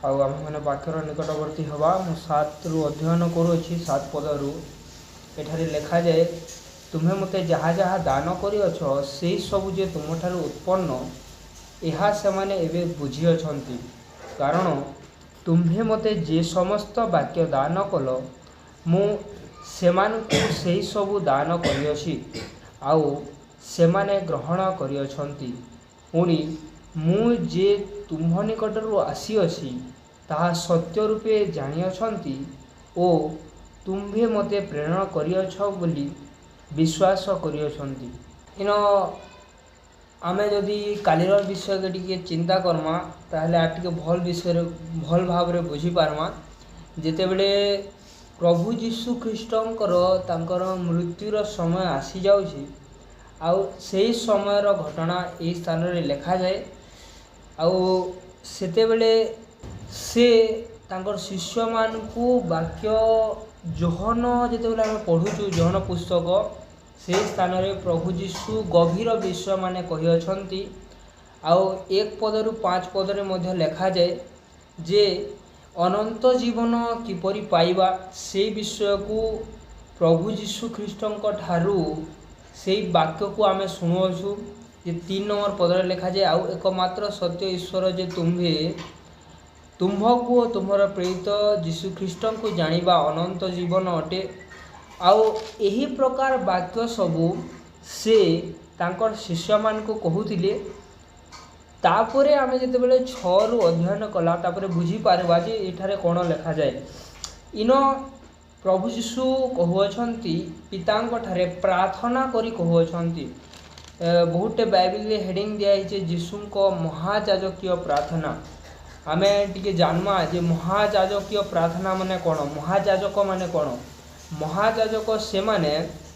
आउ आम मैंने वाक्यर निकटवर्ती हवा मु 7 रु अध्ययन करुँची 7 पदरु एठारे लिखा जाए तुम्हें मते जहाँ जहाँ दान करिअछ से सब जे तुम ठारू उत्पन्न यह सेमाने एबे बुझी अछंती कारण तुम्हें मते जे समस्त वाक्य दान कल मु सेमानकु सेही सबु दान करिअछि आउ सेमाने ग्रहण करिअछंती पुणी मु जे तुम्ह निकटरू आसीअछि ताहा सत्य रूपे जानिअछंती ओ तुम्भे मते प्रेरण करिअछ बोली विश्वास करिअछंती। इन आमे जदि कालीर विषय के टिके चिंता करमा ताहले आ टिके भल विषय भल भाव रे बुझी पारमा जेते बेले प्रभु जीशु ख्रीष्टंकर तांकर मृत्युर समय आसी जाउछि आउ सेही समयर घटना ए स्थान रे लिखा जाए आउ सेते बेले से तांकर शिष्य मान को वाक्य जोहन जेते बेले हम पढुछु जोहन पुस्तक से स्थान रे प्रभु जीशु गभीर विषय माने कहि अछंती आउ 1 पदरु 5 पदरे मध्य लिखा जाए जे अनंत जीवन किपरि पाइबा से विषय को प्रभु जीशु ख्रीष्टंक ठारू से वाक्य को आमे सुनुअछु जे 3 नंबर पदरे लिखा जाए आउ एकमात्र सत्य ईश्वर जे तुम्भको तुम्हारा प्रेरित जीशु ख्रीष्टन को जानिबा अनंत जीवन अटे आउ एही प्रकार वाक्य सबू से तांकर शिष्य मान को कहूतिले तापरे आमे जते बेले 6 रु अध्ययन कला तापरे बुझी पारबा जे एठारे कोन लिखा जाए इन प्रभु जीशु कहउछंती पितांक ठारे प्रार्थना करी कहउछंती बहुते बाइबल रे हेडिंग दिया है जीशुको महायाजकीय प्रार्थना आमे टिके जानमा जे महायाजकीय प्रार्थना माने कोन महायाजक माने कोन महायाजक से माने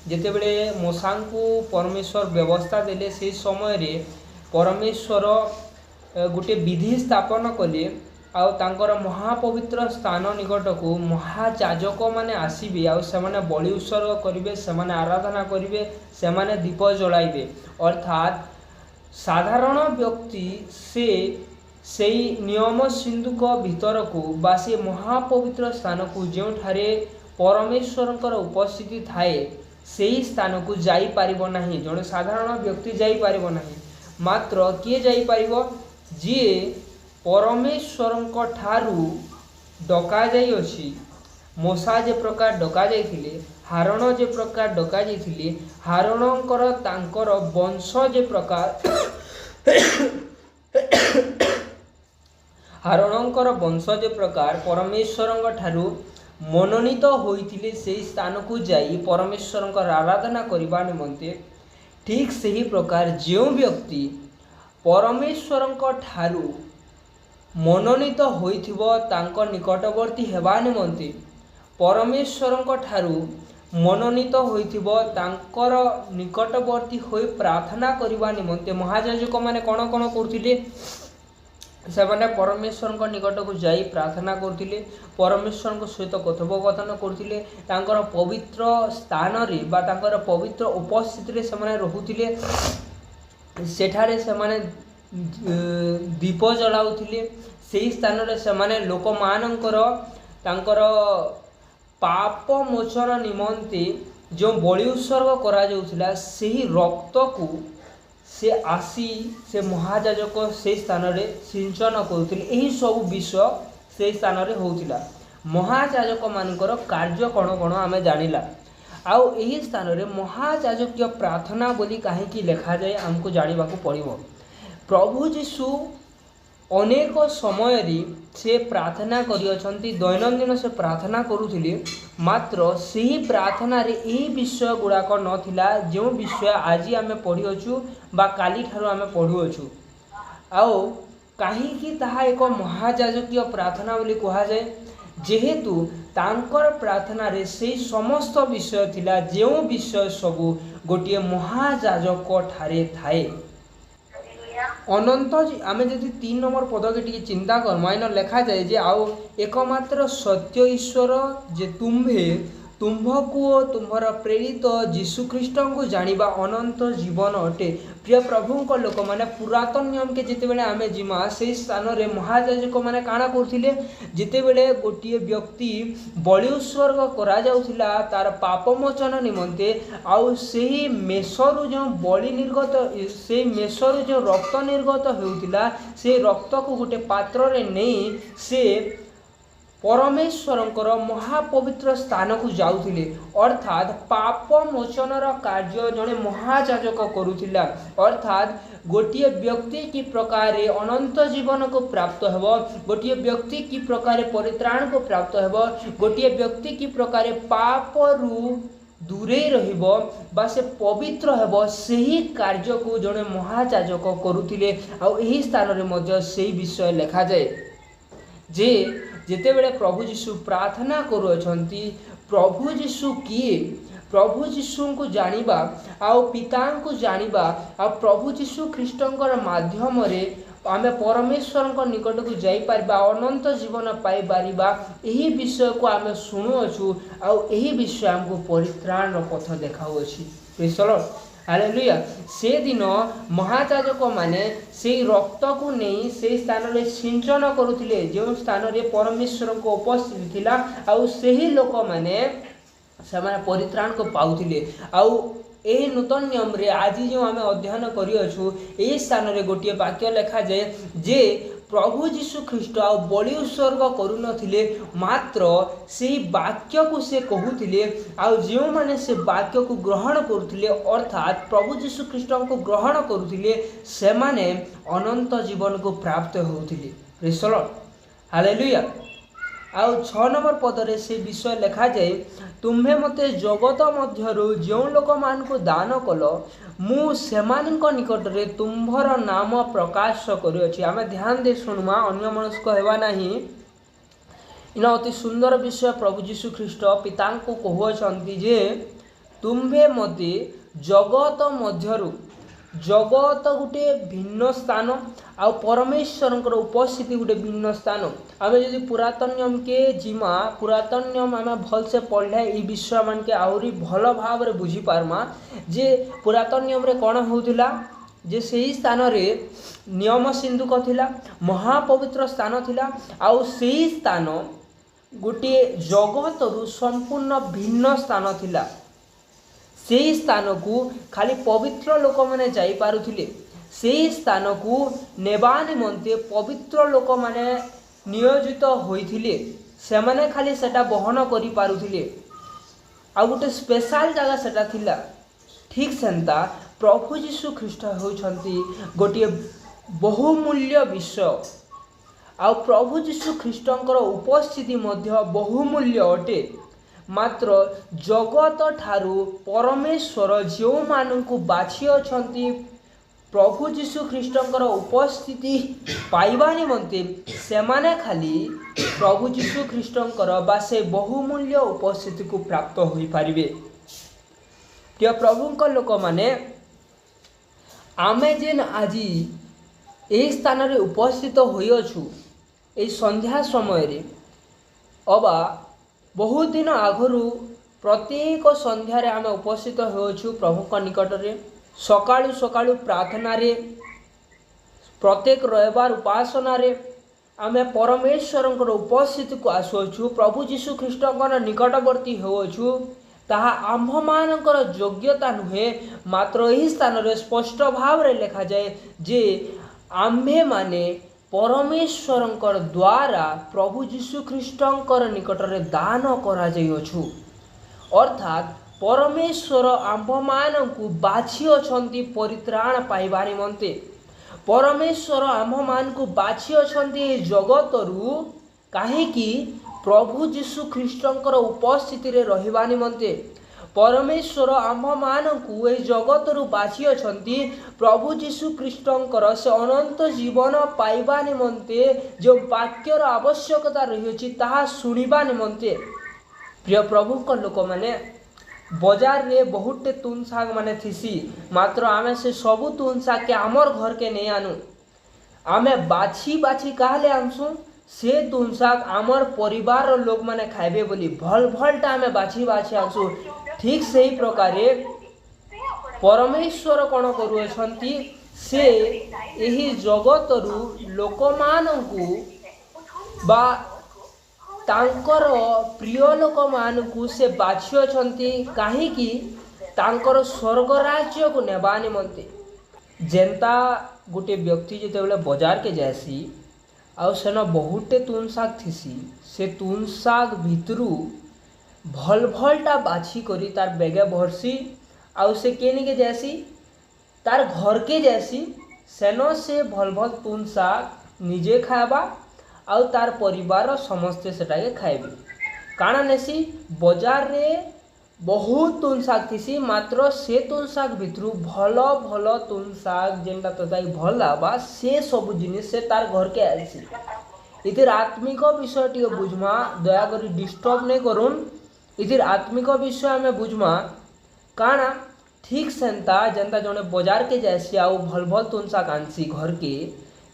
जेते बेले मूसा को परमेश्वर व्यवस्था देले से समय रे परमेश्वर गोटे विधि स्थापन कले आउ तांकर महापवित्र स्थान निकट को महायाजक माने आसीबे आउ से माने बलि उत्सर्ग करिवे से माने आराधना करिवे से माने दीप जलाइबे अर्थात साधारण व्यक्ति से सेई नियम सिंधुक भीतर को बा से महापवित्र स्थान को जो ठारे परमेश्वरंकर उपस्थिति थाए सेही स्थान को जाई पारिबो नाही जणे साधारण व्यक्ति जाई पारिबो नाही मात्र किए जाई पारिबो जे परमेश्वरंक ठारू डका जाई अछि मूसा जे प्रकार डका जाइथिले हारण जे प्रकार डका जाइथिले हारणंकर तांकर वंश जे प्रकार हारणंकर वंश जे प्रकार परमेश्वरंक ठारू मनोनीत होइथिले से स्थान को जाई परमेश्वरंकर आराधना करिबा निमंते ठीक सही प्रकार जो व्यक्ति परमेश्वरंक ठारू मनोनीत होइथिबो तांको निकटवर्ती हेबा निमंते परमेश्वरंक ठारू मनोनीत होइथिबो तांकर निकटवर्ती होई प्रार्थना करिबा निमंते महायाजक माने कोन कोन करथिले से माने परमेश्वर निकट को जाई प्रार्थना करथिले परमेश्वर सहित कथोपकथन करथिले तांकर पवित्र स्थान रे बा तांकर पवित्र उपस्थिति रे से माने रहुथिले सेठारे से माने दीप जलाउथिले सेही स्थान रे से माने लोक मानकर तांकर पाप मोचन निमंते जो बलि उत्सर्ग करा जाउथिला सेही रक्त को से आसी से महायाजक से स्थान रे सिंचन करुथिले एही सब विषय से स्थान रे होउथिला महायाजक मानकर कार्य कोन कोन आमे जानिला आउ एही स्थान रे महायाजकीय प्रार्थना बोली काहे की लिखा जाए हमको जानिबा को पड़िबो प्रभु जीशु अनेक समय रे से प्रार्थना करियछंती दैनंदिन से प्रार्थना करुथिले मात्र सही प्रार्थना रे एही विषय गुड़ाक नथिला जो विषय आज आमे पढ़िअछु बा काली ठारो आमे पढ़ुअछु आउ काहे की ताहा एक महायाजकीय प्रार्थना बोली कहा जाए जेहेतु तांकर प्रार्थना रे से समस्त विषय थिला जो विषय सब गोटे महायाजक ठारे थाए अनंत आमे जदि 3 नंबर पद के टिके चिंता कर माइन लिखा जाए जे आओ एकमात्र सत्य ईश्वर जे तुम्भे तुम्भको ओ तुम्हर प्रेरित जीशुख्रीष्ट को जानिबा अनंत जीवन अटे। प्रिय प्रभु को लोक माने पुरातन नियम के जिते बेले आमे जिमा से स्थान रे महायाजक माने काना करथिले जिते बेले गोटिए व्यक्ति बलि उत्सर्ग करा जाउथिला तार पाप मोचन निमंते आउ सेही मेषरु जो बलि निर्गत से मेषरु जो रक्त निर्गत हेउथिला से रक्त को गोटे पात्र रे नहीं से परमेश्वरंकर महापवित्र स्थान को जाउथिले अर्थात पाप मोचनर कार्य जड़े महायाजक करुथिला। अर्थात गोटिए व्यक्ति की प्रकार अनंत जीवन को प्राप्त हेबो, गोटिए व्यक्ति की प्रकार परित्राण को प्राप्त हेबो, गोटिए व्यक्ति की प्रकार पाप रु दूरे रहिबो बा से पवित्र हेबो सही कार्य को जड़े महायाजक करुथिले। आ एही स्थान रे मध्य सही विषय लिखा जाए जे जेते बेले प्रभु जीशु प्रार्थना करुअछंती प्रभु जीशु किए प्रभु जीशु को जानिबा आउ पिता को जानिबा आ प्रभु जीशु ख्रीष्टंकर माध्यम रे आमे परमेश्वर को निकट को जाई पारिबा अनंत जीवन पाई पारिबा एही विषय को आमे सुनुअछु आ एही विषय हमको परित्राण रो पथ देखाउअछि। Praise the lord, hallelujah. से दिन महायाजक माने से रक्त को नहीं से स्थान रे सिंचन करुथिले जो स्थान रे परमेश्वर को उपस्थित थिला आउ सेही लोक माने समाने परित्राण को पाउथिले। आउ ए नूतन नियम रे आज जो आमे अध्ययन करिअछु ए स्थान रे गोटिए वाक्य लिखा जाए जे प्रभु जीशु ख्रीष्ट आ बलि उत्सर्ग करुनथिले मात्र से वाक्य को से कहूथिले आ जो माने से वाक्य को ग्रहण करुथिले अर्थात प्रभु जीशु ख्रीष्ट को ग्रहण करुथिले से माने अनंत जीवन को प्राप्त होउथिले। Praise the lord, hallelujah. आउ 6 नंबर पदरे से विषय लिखा जाए तुम्हें मते जगत मध्यरु जो लोक मान को दान कल मु सेमानक निकट रे तुम्भर नाम प्रकाश करुअछि। आमे ध्यान दे सुनुमा अन्य मनस्क हेबा नाही। इना अति सुंदर विषय प्रभु जीशु ख्रीष्ट पिता को कहउछंती जे तुम्भे मते जगत मध्यरु जगत गोटे भिन्न स्थान आ परमेश्वर उपस्थिति गोटे भिन्न स्थान। आम जदि पुरातन नियम के जिमा पुरातन नियम आम भल से पढ़ले ये विषय मान के आहरी भल भाव रे बुझी पारमा जे पुरातन नियम रे कौन होउथिला जे सही स्थान रे नियम सिंधुक थिला महापवित्र स्थान थिला आउ सही स्थान गोटे जगत रु संपूर्ण भिन्न स्थान थिला। से स्थान को खाली पवित्र लोक माने जाई पारुथिले से स्थान को नेबा निमंते पवित्र लोक माने नियोजित होइथिले से माने खाली सेटा बहन करि पारुथिले आ गोटे स्पेशल जगह सेटा थिला। ठीक सेंता प्रभु जीशु ख्रीष्ट होउछंती गोटे बहुमूल्य विषय आ प्रभु जीशु ख्रीष्टंकर उपस्थिति मध्य बहुमूल्य अटे। मात्र जगत ठारू परमेश्वर जो मानू बाछि अछंती प्रभु जीशु ख्रीष्टंकर उपस्थिति पाइबा निमंते सेमाने खाली प्रभु जीशु ख्रीष्टंकर बा से बहुमूल्य उपस्थिति को प्राप्त होई पारिबे। प्रिय प्रभुंक लोक माने आमे जेन आजी ए स्थान रे उपस्थित होई अछु ए संध्या समय रे अबा बहुत दिन आगरू प्रत्येक संध्यार आम उपस्थित होछु प्रभु निकट रे सकाळु सकाळु प्रार्थना रे प्रत्येक रविवार उपासना रे आम परमेश्वर उपस्थिति को आसुछु प्रभु जीशु ख्रीष्टंकर निकटवर्ती होछु ताहा आम्भ मानकर योग्यता नुहे मात्र यही स्थान रे स्पष्ट भाव रे लिखा जाए जे आम्भे माने परमेश्वरंकर द्वारा प्रभु जीशु ख्रीष्टंकर निकट रे दान करा जाइअछु। अर्थात परमेश्वर आम्भ मानकु बाछि अछंती परित्राण पाइबा निमंते परमेश्वर आम्भ मानकु बाछि अछंती जगत रु काहेकि प्रभु जीशु ख्रीष्टंकर उपस्थिति रे रहिबा निमंते परमेश्वर आम्भ मानकु ए जगत रु बाछि अछंती प्रभु जीशु ख्रीष्टंकर से अनंत जीवन पाइबा निमंते जो वाक्यर आवश्यकता रही ताहा सुनिबा निमंते। प्रिय प्रभु को लोक माने बाजार रे बहुते तुन साग माने थिसी मात्र आमे से सबु तुन साग के आमर घर के नहीं आनु आमे बाछी बाछी कहले आनसु से तुन शाग आमर परिवार लोक मैंने खाइबे बोली भल भलटा आम बाछी बाछी आसू। ठीक से ही प्रकार परमेश्वर कौन करुछंती से यही जगतरू लोक मानू बा तांकर प्रिय लोक मानू से बाछियोछंती काहीकि तांकर स्वर्ग राज्य को नेबा निमंते। जेनता गोटे व्यक्ति जिते बजार के जासी आउ सेन बहुटे तुन शाग थीसी से तुन शाग भितरू भल भलटा बाछी करी तार बेगे भरसी आउ से केनी के जैसी तार घर के जैसी सेन से भल भल तुन शाग निजे खाएबा आउ तार परिवार समस्ते सेटा के खाइबे। काना नेसी बजार रे बहुत तुन शाग थीसी मात्र से तुन शाग भितरू भल भल तुन शाग जेनटा तोताई भल लाबा से सब जिनिस से तार घर के आसी। इतिर आत्मिक विषय टी बुझमा दया करी डिस्टर्ब नहीं करूँ। इतिर आत्मिक विषय आम बुझमा काना ठीक सेंता जेनता जने बजार के जैसी आउ भल भल तुन शाग आनसी घर के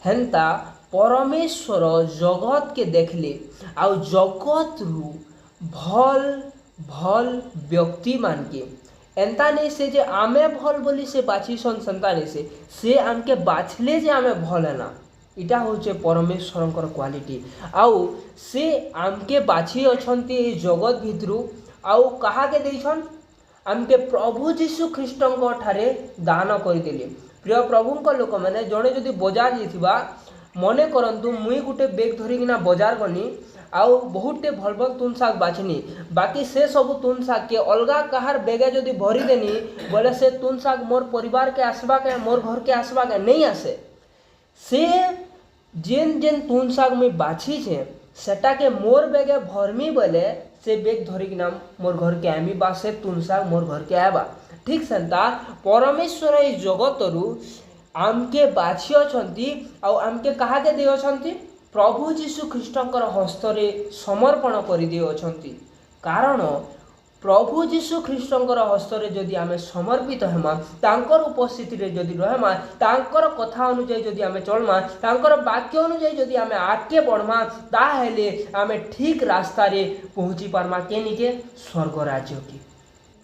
हेन्ता परमेश्वर जगत के देखले आउ जगत रु भल भल व्यक्ति मान के एंता नहीं से जे आमे भल बोली से बाछी सन सेंता नहीं से आमके बाछले जे आमे भल है ना इटा होचे परमेश्वर क्वालिटी आउ से आमके बाछी अछंती जगत भितरू आउ कहा के देछन आमके प्रभु जीशु ख्रीष्टंक ठारे दान करदेले। प्रिय प्रभुंक लोक मैंने जड़े जदि बजार जाइथिबा मने करंतु मुई गुटे बेग धरिकिना बजार गनी आउ बहुटे भल भल तुन शाग बाछनी बाकी से सब तुन शाग के अलगा कहार बेगे जदि भरी देनी बोले से तुन शाग मोर परिवार के आसबा के मोर घर के आसबा के नहीं आसे। से जेन जेन तुन शाग मुई बाछी छे सेटा के मोर बेगे भरमी बोले से बेग धरिकिना मोर घर के आमी बा से तुन शाग मोर घर के आबा। ठीक सेंता परमेश्वर ई जगतरू आमके बाछी अछंती आउ आमके कहा के दे अछंती प्रभु जीशु ख्रीष्टंकर हस्तरे समर्पण कर दिए अछंती। कारण प्रभु जीशु ख्रीष्टंकर हस्तरे जदि आमे समर्पित हेमा तांकर उपस्थिति रे जदि रहमा तांकर कथा अनुଯାयी जदि आमे चलमा तांकर वाक्य अनुଯାयी जदि आमे आगे बढ़मा ताहेले आमे ठीक रास्ता रे पहुँची पारमा केनिके स्वर्ग राज्य के।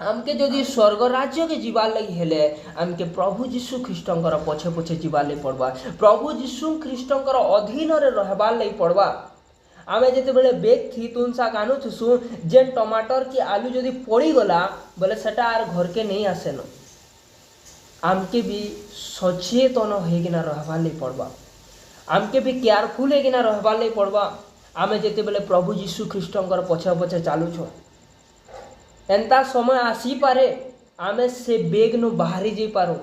आमके जदि स्वर्ग राज्य के जीवार लगी हेले आमके प्रभु जीशु ख्रीष्टंकर पछे पछे जीवार लगी पड़वा प्रभु जीशु ख्रीष्टंकर अधीन रे रहबार लगी पड़वा। आमे जेते बेले बेग थी तुन शाग आनुथुसु जेन टमाटर की आलू जदि पड़ी गला बोले सेटा आर घर के नहीं आसे न आमके भी सचेतन होगिना रहबार लगी पड़वा आमके भी केयरफुल होगिना रहबार लगी पड़वा। आमे जेते बेले प्रभु जीशु ख्रीष्टंकर पछे पछे चालू छो एंता समय आसी पारे आमे से बेग नु बाहरी जाई पारू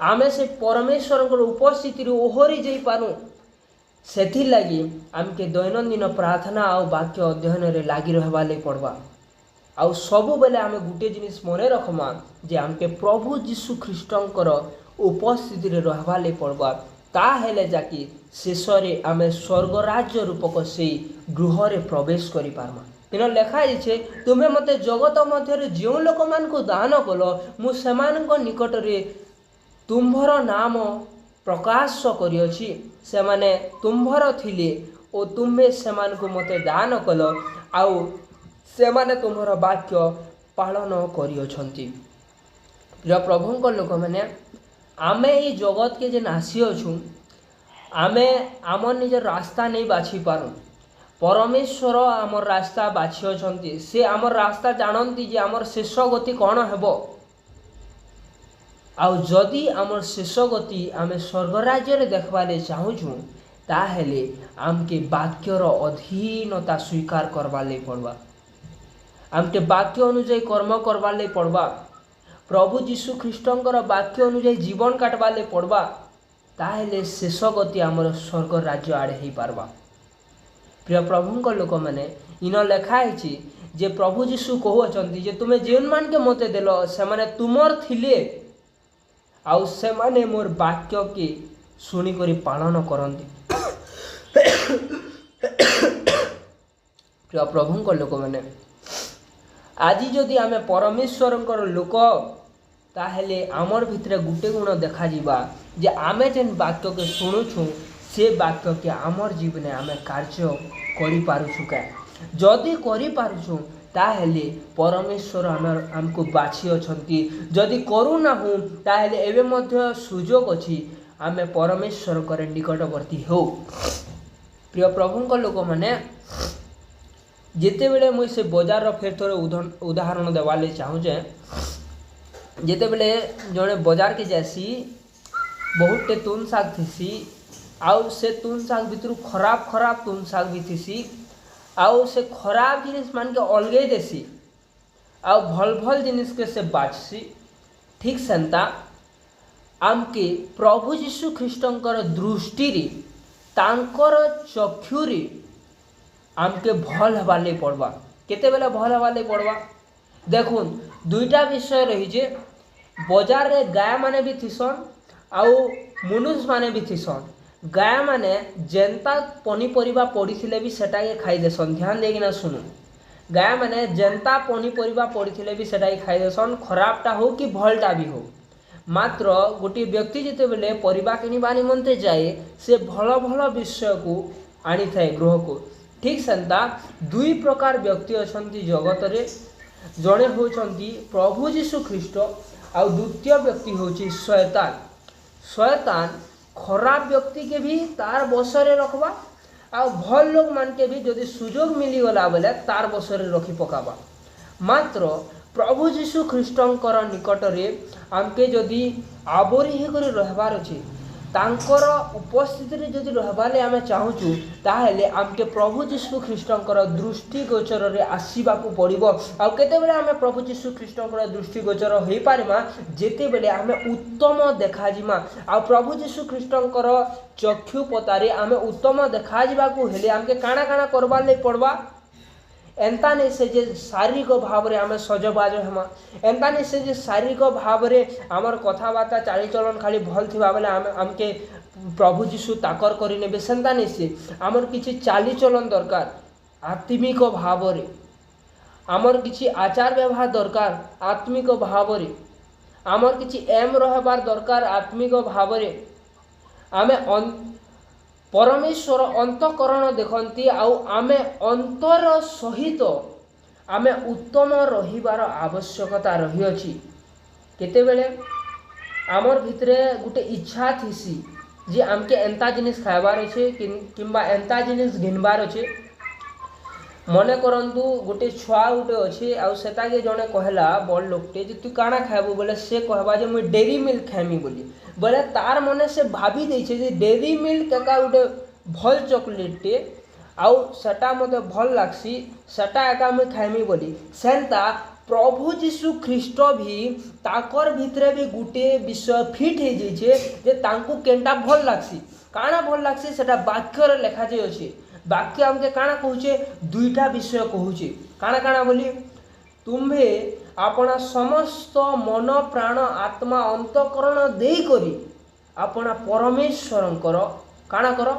आमे से परमेश्वर उपस्थिति ओहरी जाई पारू। सेथि लगी आमके दैनंदिन प्रार्थना आउ वाक्य अध्ययन रे लागी रहबा ले पड़वा आउ सबु बेले आमे गुटे जिनिस मने रखमा जे आमके प्रभु जीशु ख्रीष्टंकर उपस्थिति रे रहबा ले पड़वा ता हेले जाकी शेषरे आमे स्वर्ग राज्य रूपक से गृह रे प्रवेश करि पारमा। इन लिखाई छे तुम्हें मते जगत मध्य जो लोक मान को दान कल मु सेमानक निकट रे तुम्भर नाम प्रकाश करियछि से माने तुम्भर थिले ओ तुम्हे सेमान को मते दान कल आउ से माने तुम्भर वाक्य पालन करियछंती। प्रिय प्रभुंक लोक माने आमे ई जगत के जेन आसी अछु आमे आमर निज रास्ता नहीं बाछि पारू परमेश्वर आमर रास्ता बाछि अछंती से आमर रास्ता जानती जे आमर शेष गति कौन हेबो आउ जदि आमर शेष गति आमे स्वर्ग राज्य रे देखबाले चाहूछु ताहेले आमके वाक्यर अधीनता स्वीकार करबा ले पड़वा आमके वाक्य अनुଯାयी कर्म करबा ले पड़वा प्रभु जीशु ख्रीष्टंकर वाक्य अनुଯାयी जीवन काटबा ले पड़वा ताहेले शेष गति आमर स्वर्ग राज्य आड़े ही पारबा। प्रिय प्रभुंक लोक मैंने इन लिखाई जे प्रभु जीशु कहउछंती जे तुमे जेन मान के मते देल से माने तुमर थिले आउ से माने मोर वाक्य के सुनी करी पालन करंती। प्रिय प्रभुंक लोक मैंने आज जदि आमे परमेश्वरंकर लोक ताहेले आमर भितरे गुटे गुण देखा जीवा जे आमे जेन वाक्य के सुनुछु से वाक्य के आमर जीवन आम कार्य करें जदि करें ताहेले परमेश्वर आमको बाछी अछंती जदि करूना हूँ ताहेले एबे मध्य सुजोग अछि आमे परमेश्वर करे निकटवर्ती हो। प्रिय प्रभु लोक मैंने जिते बेले मुझे से बजार फेर थोड़े उदाहरण देवाले चाहूचे जिते बेले जड़े बजार के जैसी बहुतटे तुन शाग थीसी आउ से तुन शाग भितर खराब खराब तुन शाग भी थीसी आउ से खराब जिनिस मान के अलगे देसी आउ भल भल जिनिस के से बाछसी ठीक सेंता आमके प्रभु यीशु ख्रीष्टंकर दृष्टि तांकर चक्षुरी आमके भल हवाले पड़वा केते बेले भल हवाले पड़वा देखुन दुईटा विषय रही जे बजार रे गाय माने भी थिसन आउ मनुष्य माने भी थिसन गाय माने जेनता पनीपरिबा पड़ीथिले भी सेटा के खाई देसन ध्यान देकिना सुनु गाय माने जेनता पनीपरिबा पड़ीथिले भी सेटा के खाई देसन खराबटा हो कि भलटा भी हो मात्र गोटे व्यक्ति जिते बेले परिबा किनिबा निमंते जाए से भल भल विषय को आनी थाए गृह को ठीक सेंता दुई प्रकार व्यक्ति अछंती जगत रे जड़े होचंती प्रभु यीशु ख्रीष्ट आउ द्वितीय व्यक्ति होची शैतान शैतान खराब व्यक्ति के भी तार बसरे रखबा आ भल लोग मान के भी जदि सुजोग मिलीगला बेले तार बसरे रखी पकाबा मात्र प्रभु यीशु ख्रीष्टंकर निकटरे आमके जदि आवरी होकर रहबार अछि तांकर उपस्थिति रे जदि रहबाले आमे चाहूचु ताहेले आमके प्रभु यीशु ख्रीष्टंकर दृष्टि गोचर रे आसीबाकू पड़िबो आ केते बेले आमे प्रभु यीशु ख्रीष्टंकर दृष्टि गोचर होई पारिमा जेते बेले आमे उत्तम देखा जिमा आ प्रभु यीशु ख्रीष्टंकर चक्षु पतारे आमे उत्तम देखा जिबाकू हेले आमके काना काना करबार ले पड़बा एंता नहीं से जे शारीरिक भाव रे आमे सजबाज हेमा एंता नहीं से जे शारीरिक भाव रे आमर कथाबार्ता चालीचलन खाली भल थिबा बेले आमके प्रभु यीशु ताकर करी नेबे सेंता नहीं से आमर किछि चालीचलन दरकार आत्मिक भाव रे आमर किछि आचार व्यवहार दरकार आत्मिक भाव रे आमर किछि एम रहबार दरकार आत्मिक भाव रे आमे परमेश्वर अंतकरण देखती आमे अंतर सहित आमे उत्तम रहिबार आवश्यकता रही अछि केते बेले आमर भितरे गुटे इच्छा थीसी जे आमके एंता जिनिस खाइबार अच्छे किंबा एंता जिनिस घिनबार अच्छे मने करंतु गोटे छुआ गोटे अच्छे आउ सेता के जने कहला बड़ लोकटे जे तू काना खाइबू बोले से कहबा जे मुई डेरी मिल्क खाइमी बोली बोले तार मने से भाभी देछे जे डेरी मिल्क एका गोटे भल चॉकलेटे आउ सेटा मते भल लागसी सेटा एका मुई खाइमी बोली सेंता प्रभु यीशु ख्रीष्ट भी ताकर भितरे भी गोटे विषय फिट हो जाइए जे तांकु केनटा भल लागसी काना भल लागसी सेटा वाक्य रे लिखा जाय अछि वाक्य हमके काना कहूचे दुईटा विषय कहूचे काना काना बोली तुम्भे अपना समस्त मन प्राण आत्मा अंतकरण देई करी अपना परमेश्वरंकर काना करो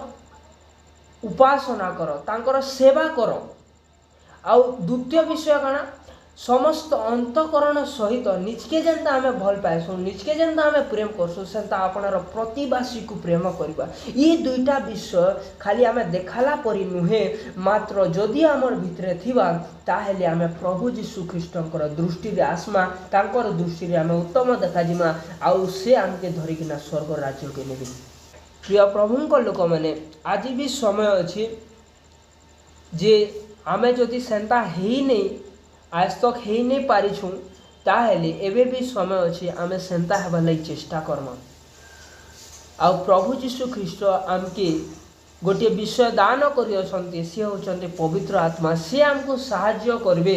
उपासना करो तांकर सेवा करो आउ द्वितीय विषय काना समस्त अंतकरण सहित निजके जेनता आमे भल पाइसु निजके जेनता आमे प्रेम करसु सेनता आपणार प्रतिवासी को प्रेम करबा ई दुईटा विषय खाली आमे देखाला परि नुहे मात्र जदि आमर भितरे थिबा ताहेले आमे प्रभु यीशु ख्रीष्टंकर दृष्टि रे आसमा तांकर दृष्टि रे आमे उत्तम देखा जिमा आउ से आमके धरिकिना स्वर्ग राज्य के नेबे। प्रिय प्रभुंकर लोक माने आज भी समय अछि जे आमे जदि सेनता हेई नै आज तक हे नहीं पारी छूँ ताहेले एबे भी समय अच्छे आमे सेंता हेबा लई चेष्टा करमा आउ प्रभु यीशु ख्रीष्ट आमके गोटे विषय दान करि अछंती से होचंती पवित्र आत्मा से आमको सहाय्य करबे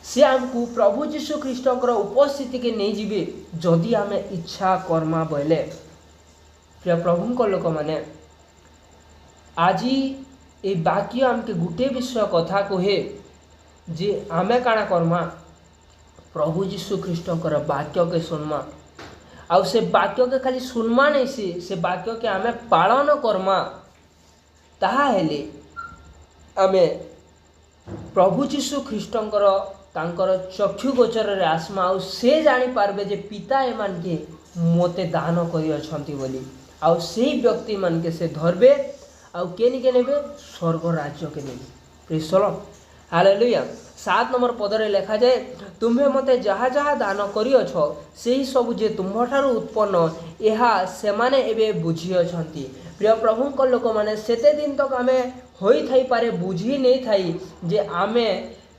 से आमको प्रभु यीशु ख्रीष्टकर उपस्थिति के नहीं जीवे जदि आमे इच्छा करमा बोले। प्रिय प्रभुंकर लोक माने आज ए बाकी आमके गोटे विषय कथा कहे जे आमे काना करमा प्रभु यीशु ख्रीष्टंकर वाक्य के सुनमा आउ से वाक्य के खाली सुनमा नहीं से वाक्य के आमे पालन करमा ताहा हेले आमे प्रभु यीशु ख्रीष्टंकर तांकर चक्षु गोचर रे आसमा आउ से जानी पारबे जे पिता एमान के मोते दान करि अछंती बोली आउ सेही व्यक्ति मान के से धरबे आउ के निके नेबे स्वर्ग राज्य के नेबे। Praise the lord, hallelujah. 7 number पदरे लिखा जाए, तुम्हें मते जहाँ जहाँ दान करिअछ सेही सब जे तुम्हारू उत्पन्न ଏହା ସେମାନେ ଏବେ ବୁଝିଅଛନ୍ତି। ପ୍ରିୟ ପ୍ରଭୁଙ୍କ ଲୋକମାନେ ସେତେ ଦିନ ତକ ଆମେ ହୋଇଥାଇପାରେ ବୁଝି ନେଇଥାଇ ଯେ ଆମେ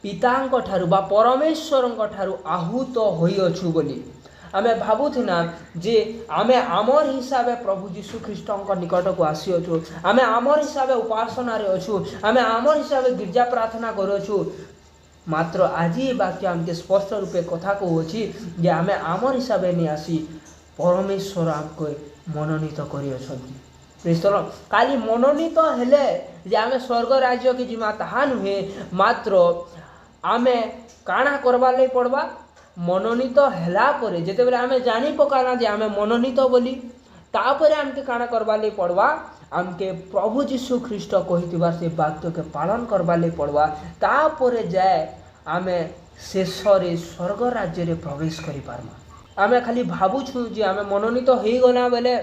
ପିତାଙ୍କ ଠାରୁ ବା ପରମେଶ୍ୱରଙ୍କ ଠାରୁ ଆହୁତ ହୋଇଅଛୁ ବୋଲି। ଆମେ ଭାବୁଥିନା ଯେ ଆମେ ଆମର ହିସାବେ ପ୍ରଭୁ ଯୀଶୁ ଖ୍ରୀଷ୍ଟଙ୍କ ନିକଟକୁ ଆସିଅଛୁ, ଆମେ ଆମର ହିସାବେ ଉପାସନାରେ ଅଛୁ, ଆମେ ଆମର ହିସାବେ ଗିର୍ଜା ପ୍ରାର୍ଥନା କରୁଅଛୁ। ମାତ୍ର ଆଜି ବାକ୍ୟ ଆମକେ ସ୍ପଷ୍ଟ ରୂପେ କଥା କହୁଅଛି ଯେ ଆମେ ଆମର ହିସାବେ ନେଇ ଆସି परमेश्वर आमको मनोनीत करिअछंती। प्रेज द लॉर्ड, खाली मनोनीत हेले जे आमे स्वर्ग राज्य के जिमा ताहा नुहे, मात्र आमे काना करबा लई पड़बा मनोनीत हेला परे जेते बेले आमे जानी पकाना जे आमे मनोनीत बोली, तापरे आमके काना करबा लई पड़बा आमके प्रभु जीशु ख्रीस्ट कहितिबा से वाक्य के पालन करबा लई पड़बा, तापरे जाए आमे शेषरे स्वर्ग राज्य रे प्रवेश करि पारमा। आमे खाली भावुछु जे आमे मनोनीत हो गला बेले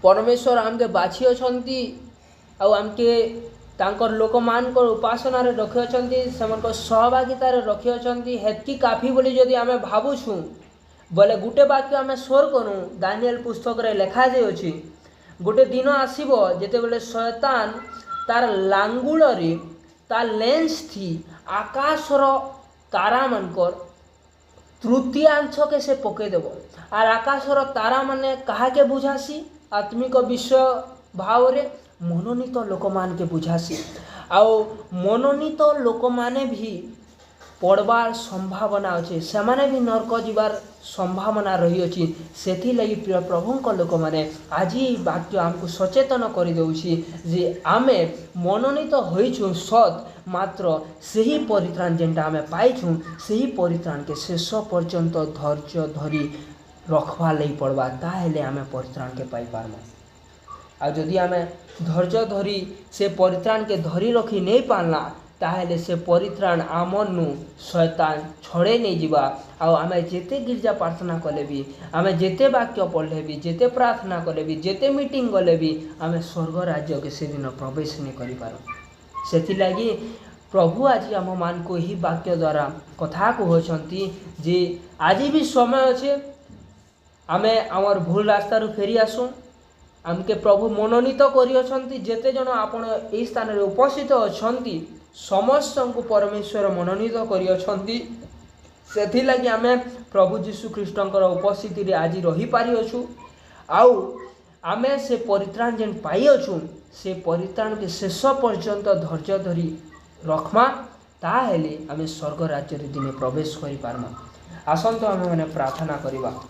परमेश्वर आमके बाछी अछंती आउ आमके तांकर लोक मानकर उपासना रे रखि अछंती, सेमनकर सहभागिता रे रखि अछंती, हेतकी काफी बोली जदि आमे भावुछु बोले गुटे वाक्य आमे स्वर करू। दानिएल पुस्तक रे लिखा जे अछि, गोटे दिन आसीबो जेते बेले शैतान तार लांगुल रे तार लेंस थी आकाशर तारा मानकर तृतीयांश के से पकईदेव आर आकाशर तारा माने कहा के बुझासी आत्मिक विषय भाव रे मनोनीत लोक मान के बुझासी। आउ मनोनीत लोक माने भी पड़बार संभावना अच्छे, सेमाने भी नरक जीवार संभावना रही अछि। सेथि लगी प्रिय प्रभुଙ୍କ लोक माने आज वाक्य आमको सचेतन कर देउछि जे आमे मनोनीत होइछु सत, मात्र सही परित्राण जेनटा आमे पाइछु सही परित्राण के शेष पर्यंत धैर्य धरी रखवा लई पड़बा, ताहेले आमे परित्राण के पाई पारमा। आ जदि आमे धैर्य धरी से परित्राण के धरी रखी नहीं पारना, ताहेले से परित्राण आमनु शैतान छड़े नहीं जीवा। आउ आमे जेते गिरजा प्रार्थना कले भी, आमे जेते वाक्य पढ़ले भी, जेते प्रार्थना कले भी, जेते मीटिंग गले भी आमे स्वर्ग राज्य के से दिन प्रवेश नहीं करि पारो। सेथि लागि प्रभु आज आम मान को ही वाक्य द्वारा कथा कहउछंती जे आज भी समय अच्छे आमे आमर भूल रास्ता रु फेरी आसु। आमके प्रभु मनोनीत करिअछंती, जेते जन आपण एई स्थान रे उपस्थित अछंती समस्त को परमेश्वर मनोनीत करिअछंती। सेथि लागि आमे प्रभु जीशु ख्रीष्टंकर उपस्थिति रे आज रही पारि अछु। आउ आमे से परित्राण जेन पाई अछु से परित्राण के शेष पर्यंत धैर्य धरी रखमा, ताहेले आमे स्वर्ग राज्य रे दिने प्रवेश करि पारमा। आसंतो आमे माने प्रार्थना करिबा।